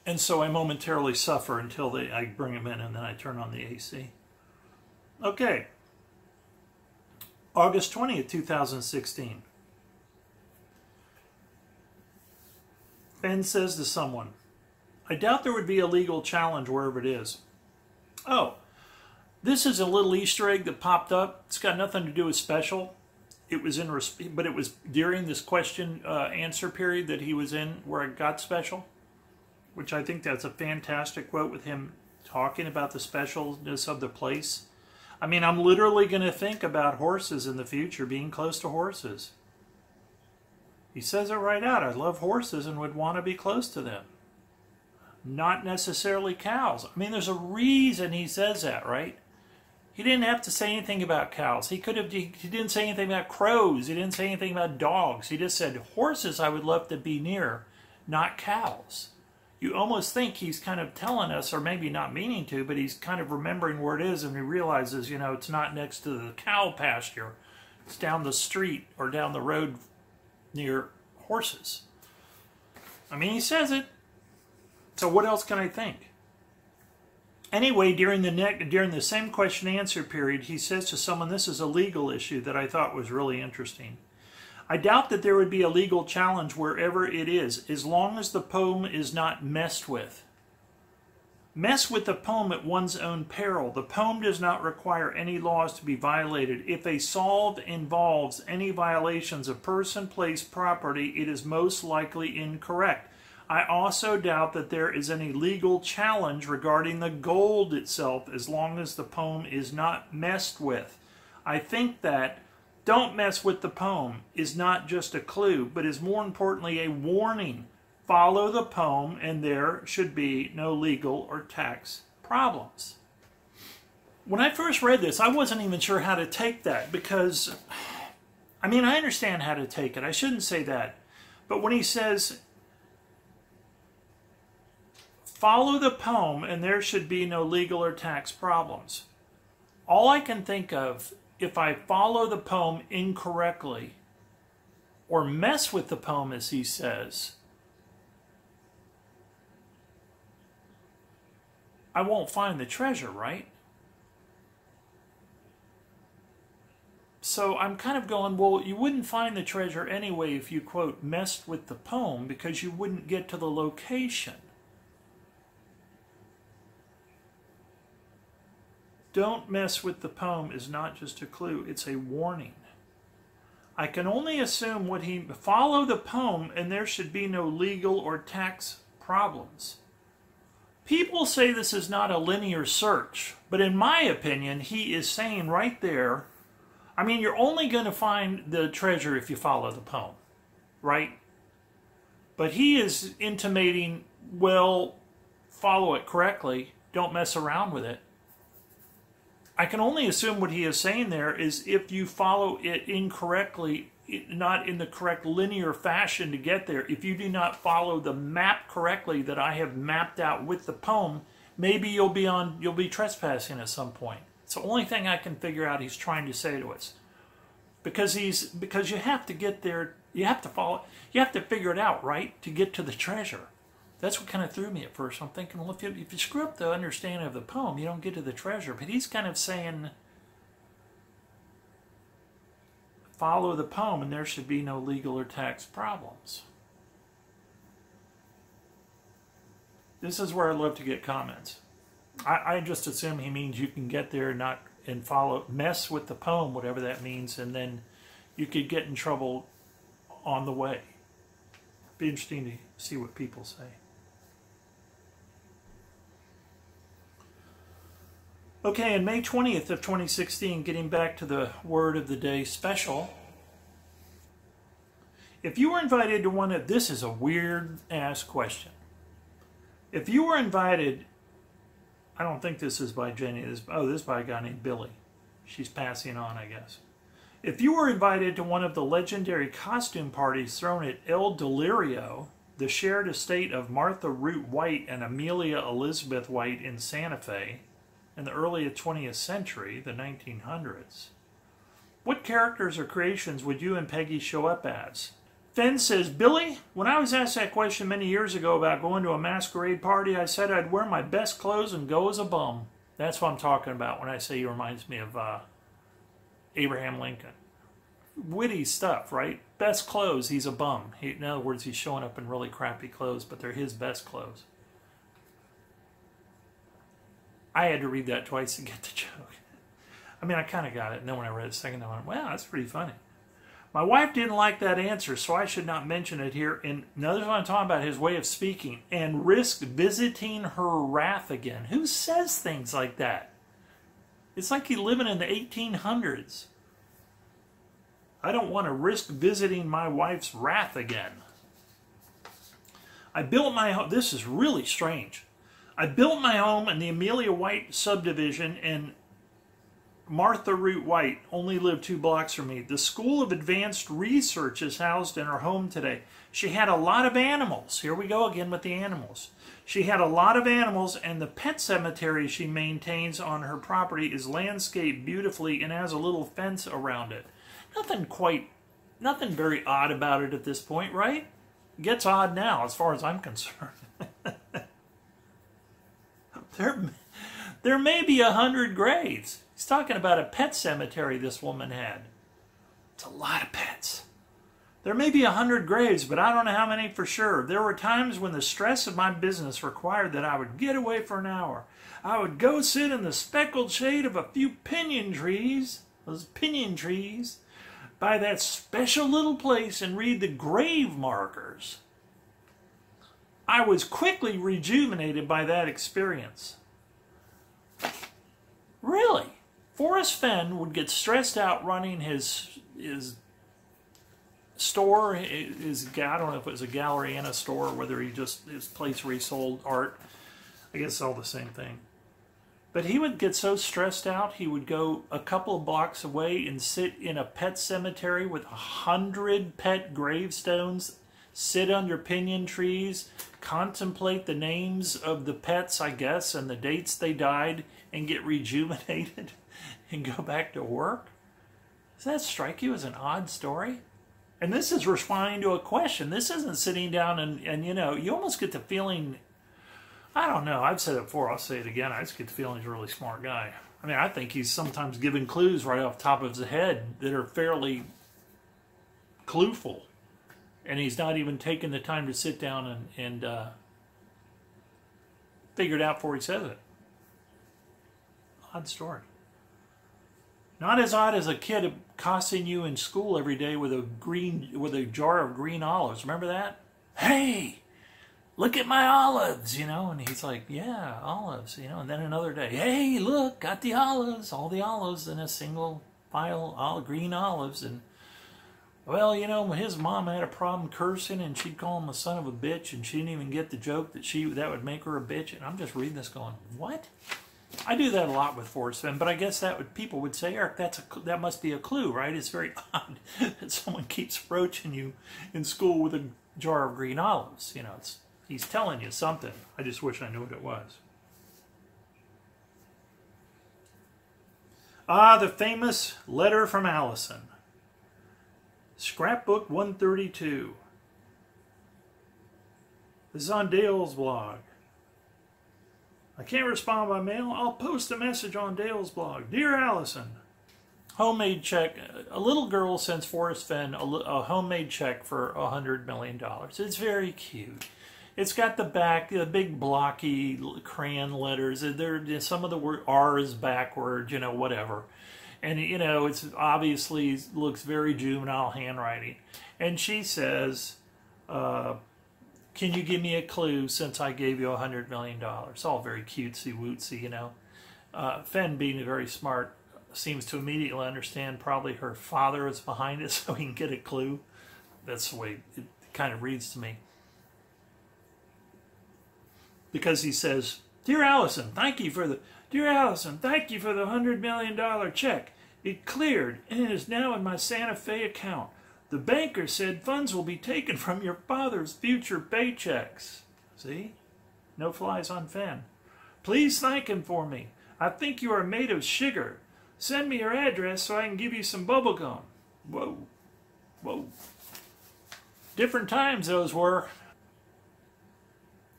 And so I momentarily suffer until I bring them in and then I turn on the AC. Okay. August 20th, 2016. Fenn says to someone, I doubt there would be a legal challenge wherever it is. Oh, this is a little Easter egg that popped up. It's got nothing to do with special. It was but it was during this question answer period that he was in where it got special, which I think that's a fantastic quote with him talking about the specialness of the place. I mean, I'm literally going to think about horses in the future, being close to horses. He says it right out. I love horses and would want to be close to them. Not necessarily cows. I mean, there's a reason he says that, right? He didn't have to say anything about cows. He didn't say anything about crows. He didn't say anything about dogs. He just said, horses I would love to be near, not cows. You almost think he's kind of telling us, or maybe not meaning to, but he's kind of remembering where it is, and he realizes, you know, it's not next to the cow pasture. It's down the street or down the road near horses. I mean, he says it. So what else can I think? Anyway, during the same question answer period, he says to someone, this is a legal issue that I thought was really interesting. I doubt that there would be a legal challenge wherever it is, as long as the poem is not messed with. Mess with the poem at one's own peril. The poem does not require any laws to be violated. If a solve involves any violations of person, place, property, it is most likely incorrect. I also doubt that there is any legal challenge regarding the gold itself as long as the poem is not messed with. I think that don't mess with the poem is not just a clue, but is more importantly a warning. Follow the poem and there should be no legal or tax problems. When I first read this, I wasn't even sure how to take that because, I mean, I understand how to take it. I shouldn't say that. But when he says, follow the poem and there should be no legal or tax problems. All I can think of, if I follow the poem incorrectly or mess with the poem as he says, I won't find the treasure, right? So I'm kind of going, well, you wouldn't find the treasure anyway if you, quote, messed with the poem because you wouldn't get to the location. Don't mess with the poem is not just a clue, it's a warning. I can only assume follow the poem and there should be no legal or tax problems. People say this is not a linear search, but in my opinion, he is saying right there, I mean, you're only going to find the treasure if you follow the poem, right? But he is intimating, well, follow it correctly, don't mess around with it. I can only assume what he is saying there is if you follow it incorrectly, not in the correct linear fashion to get there, if you do not follow the map correctly that I have mapped out with the poem, maybe you'll be trespassing at some point. It's the only thing I can figure out he's trying to say to us. Because you have to get there, you have to figure it out, right, to get to the treasure. That's what kind of threw me at first. I'm thinking, well, if you screw up the understanding of the poem, you don't get to the treasure. But he's kind of saying, follow the poem and there should be no legal or tax problems. This is where I love to get comments. I just assume he means you can get there and mess with the poem, whatever that means, and then you could get in trouble on the way. Be interesting to see what people say. Okay, on May 20th of 2016, getting back to the word of the day special. If you were invited to this is a weird ass question. If you were invited, I don't think this is by Jenny, this is by a guy named Billy. She's passing on, I guess. If you were invited to one of the legendary costume parties thrown at El Delirio, the shared estate of Martha Root White and Amelia Elizabeth White in Santa Fe, in the early 20th century, the 1900s, what characters or creations would you and Peggy show up as? Fenn says, Billy, when I was asked that question many years ago about going to a masquerade party, I said I'd wear my best clothes and go as a bum. That's what I'm talking about when I say he reminds me of Abraham Lincoln. Witty stuff, right? Best clothes, he's a bum. In other words, he's showing up in really crappy clothes, but they're his best clothes. I had to read that twice to get the joke. I mean, I kind of got it, and then when I read it the second time, I went, wow, that's pretty funny. My wife didn't like that answer, so I should not mention it here. And notice what I'm talking about, his way of speaking. And risk visiting her wrath again. Who says things like that? It's like he's living in the 1800s. I don't want to risk visiting my wife's wrath again. I built my home. This is really strange. I built my home in the Amelia White subdivision, and Martha Root White only lived 2 blocks from me. The School of Advanced Research is housed in her home today. She had a lot of animals. Here we go again with the animals. She had a lot of animals, and the pet cemetery she maintains on her property is landscaped beautifully and has a little fence around it. Nothing very odd about it at this point, right? It gets odd now as far as I'm concerned. There may be 100 graves. He's talking about a pet cemetery this woman had. It's a lot of pets. There may be 100 graves, but I don't know how many for sure. There were times when the stress of my business required that I would get away for an hour. I would go sit in the speckled shade of a few pinyon trees, those pinyon trees, by that special little place and read the grave markers. I was quickly rejuvenated by that experience. Really? Forrest Fenn would get stressed out running his store, I don't know if it was a gallery and a store, or whether his place where he sold art. I guess it's all the same thing. But he would get so stressed out, he would go a couple of blocks away and sit in a pet cemetery with 100 pet gravestones, sit under pinyon trees, contemplate the names of the pets, I guess, and the dates they died, and get rejuvenated and go back to work? Does that strike you as an odd story? And this is responding to a question. This isn't sitting down and you know, you almost get the feeling, I don't know, I've said it before, I'll say it again, I just get the feeling he's a really smart guy. I mean, I think he's sometimes giving clues right off the top of his head that are fairly clueful. And he's not even taking the time to sit down and figure it out before he says it. Odd story. Not as odd as a kid accosting you in school every day with a jar of green olives. Remember that? Hey, look at my olives, you know. And he's like, yeah, olives, you know. And then another day, hey, look, got the olives, all the olives in a single pile, all green olives. And well, you know, his mom had a problem cursing, and she'd call him a son of a bitch, and she didn't even get the joke that would make her a bitch. And I'm just reading this going, what? I do that a lot with Forrest Fenn, but I guess people would say, Eric, that must be a clue, right? It's very odd that someone keeps approaching you in school with a jar of green olives. You know, he's telling you something. I just wish I knew what it was. The famous letter from Allison. Scrapbook 132. This is on Dale's blog. I can't respond by mail. I'll post a message on Dale's blog. Dear Allison, homemade check. A little girl sends Forrest Fenn a homemade check for $100 million. It's very cute. It's got the back, the big blocky crayon letters. Some of the R is backwards, you know, whatever. And, you know, it's obviously looks very juvenile handwriting. And she says, can you give me a clue since I gave you $100 million? It's all very cutesy-wootsy, you know. Fenn, being very smart, seems to immediately understand probably her father is behind it so he can get a clue. That's the way it kind of reads to me. Because he says, Dear Allison, thank you for the $100 million check. It cleared and it is now in my Santa Fe account. The banker said funds will be taken from your father's future paychecks. See? No flies on Fenn. Please thank him for me. I think you are made of sugar. Send me your address so I can give you some bubble gum. Whoa. Whoa. Different times those were.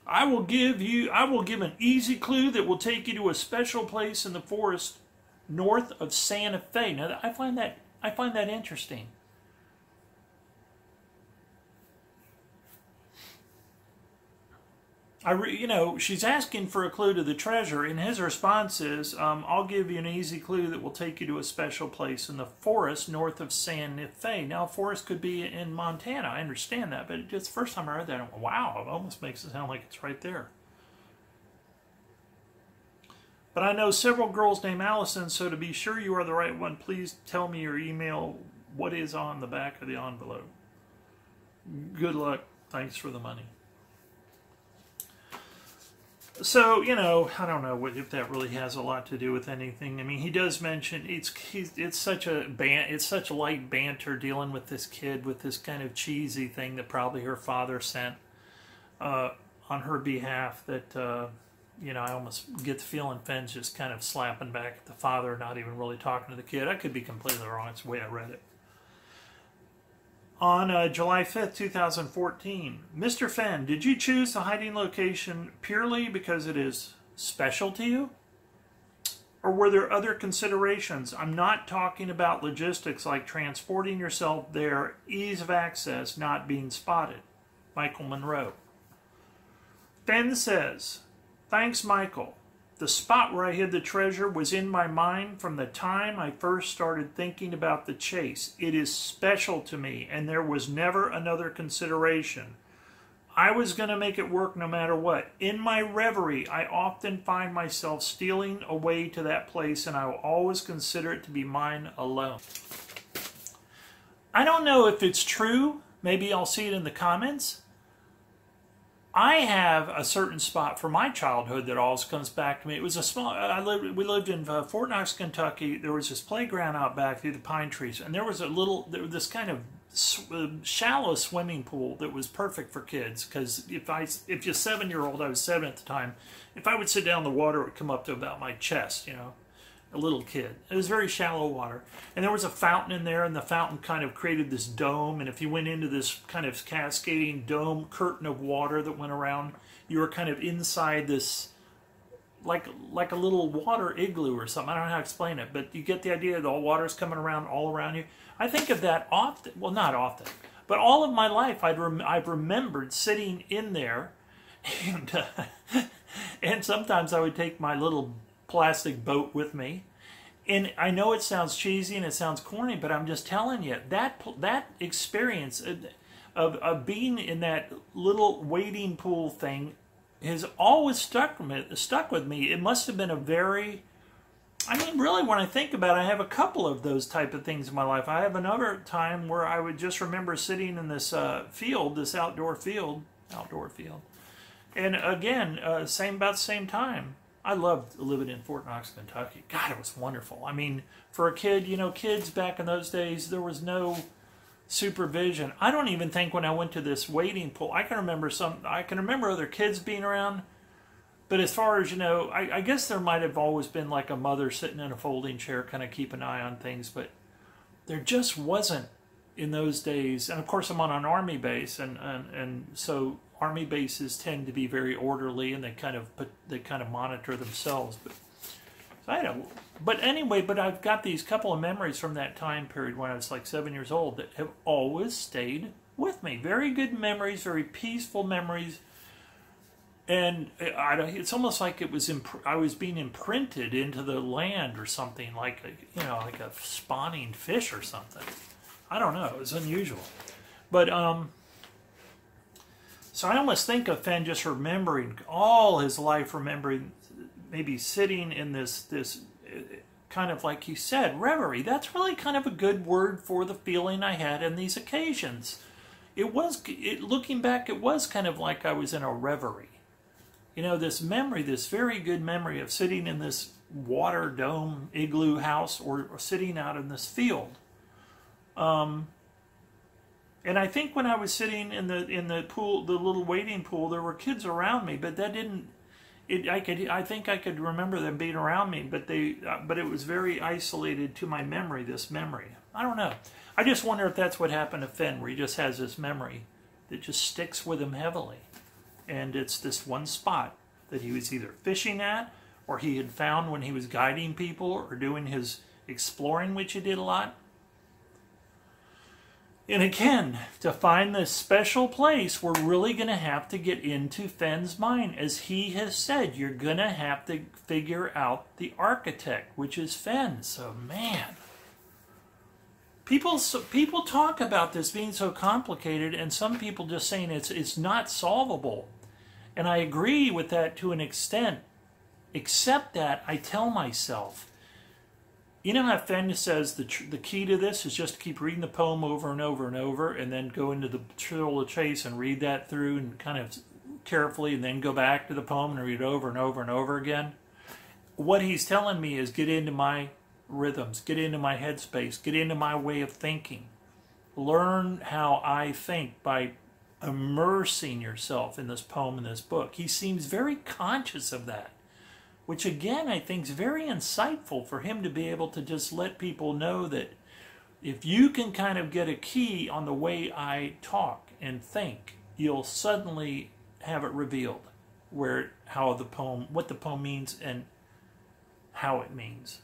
I will give an easy clue that will take you to a special place in the forest north of Santa Fe. Now, I find that interesting. She's asking for a clue to the treasure, and his response is, I'll give you an easy clue that will take you to a special place in the forest north of Santa Fe. Now, forest could be in Montana. I understand that, but just the first time I heard that, I went, wow, it almost makes it sound like it's right there. But I know several girls named Allison, so to be sure you are the right one, please tell me your email, what is on the back of the envelope. Good luck. Thanks for the money. So, I don't know if that really has a lot to do with anything. I mean, he does mention it's such light banter dealing with this kid with this kind of cheesy thing that probably her father sent on her behalf that, I almost get the feeling Fenn's just kind of slapping back at the father, not even really talking to the kid. I could be completely wrong. It's the way I read it. On July 5th, 2014, Mr. Fenn, did you choose the hiding location purely because it is special to you? Or were there other considerations? I'm not talking about logistics like transporting yourself there, ease of access, not being spotted. Michael Monroe. Fenn says, thanks, Michael. The spot where I hid the treasure was in my mind from the time I first started thinking about the chase. It is special to me, and there was never another consideration. I was going to make it work no matter what. In my reverie, I often find myself stealing away to that place, and I will always consider it to be mine alone. I don't know if it's true. Maybe I'll see it in the comments. I have a certain spot from my childhood that always comes back to me. It was a small. We lived in Fort Knox, Kentucky. There was this playground out back through the pine trees, and there was this kind of shallow swimming pool that was perfect for kids. Because if you're 7-year-old, I was 7 at the time. If I would sit down in the water, it would come up to about my chest. A little kid. It was very shallow water. And there was a fountain in there, and the fountain kind of created this dome, and if you went into this kind of cascading dome curtain of water that went around, you were kind of inside this, like a little water igloo or something. I don't know how to explain it, but you get the idea that the water's coming around all around you. I think of that often, well, not often, but all of my life I've remembered sitting in there, and sometimes I would take my little plastic boat with me, and I know it sounds cheesy and it sounds corny, but I'm just telling you that experience of being in that little wading pool thing has always stuck with me. It must have been really, when I think about it, I have a couple of those type of things in my life. I have another time where I would just remember sitting in this field, this outdoor field, and again, about the same time. I loved living in Fort Knox, Kentucky. God, it was wonderful. I mean, for a kid, kids back in those days, there was no supervision. I don't even think when I went to this wading pool, I can remember other kids being around. But as far as, I guess there might have always been like a mother sitting in a folding chair, kind of keep an eye on things. But there just wasn't in those days. And of course, I'm on an Army base, and so Army bases tend to be very orderly, and they kind of monitor themselves. But I've got these couple of memories from that time period when I was like 7 years old that have always stayed with me. Very good memories, very peaceful memories, and it's almost like I was being imprinted into the land or something, like a spawning fish or something. I don't know. It was unusual, but so I almost think of Fenn just remembering all his life, remembering maybe sitting in this kind of, like he said, reverie. That's really kind of a good word for the feeling I had in these occasions. Looking back, it was kind of like I was in a reverie. This memory, this very good memory of sitting in this water dome igloo house or sitting out in this field. And I think when I was sitting in the pool, the little wading pool, there were kids around me, but that didn't. I think I could remember them being around me, but it was very isolated to my memory. This memory, I don't know. I just wonder if that's what happened to Fenn, where he just has this memory that just sticks with him heavily. And it's this one spot that he was either fishing at, or he had found when he was guiding people or doing his exploring, which he did a lot. And again, to find this special place, we're really going to have to get into Fenn's mind. As he has said, you're going to have to figure out the architect, which is Fenn. So, man, people talk about this being so complicated, and some people just saying it's not solvable. And I agree with that to an extent, except that I tell myself, you know how Fenn says the key to this is just to keep reading the poem over and over and over, and then go into the thrill of the chase and read that through and kind of carefully, and then go back to the poem and read it over and over and over again? What he's telling me is get into my rhythms, get into my headspace, get into my way of thinking. Learn how I think by immersing yourself in this poem and this book. He seems very conscious of that, which again I think is very insightful for him to be able to just let people know that if you can kind of get a key on the way I talk and think, you'll suddenly have it revealed what the poem means and how it means.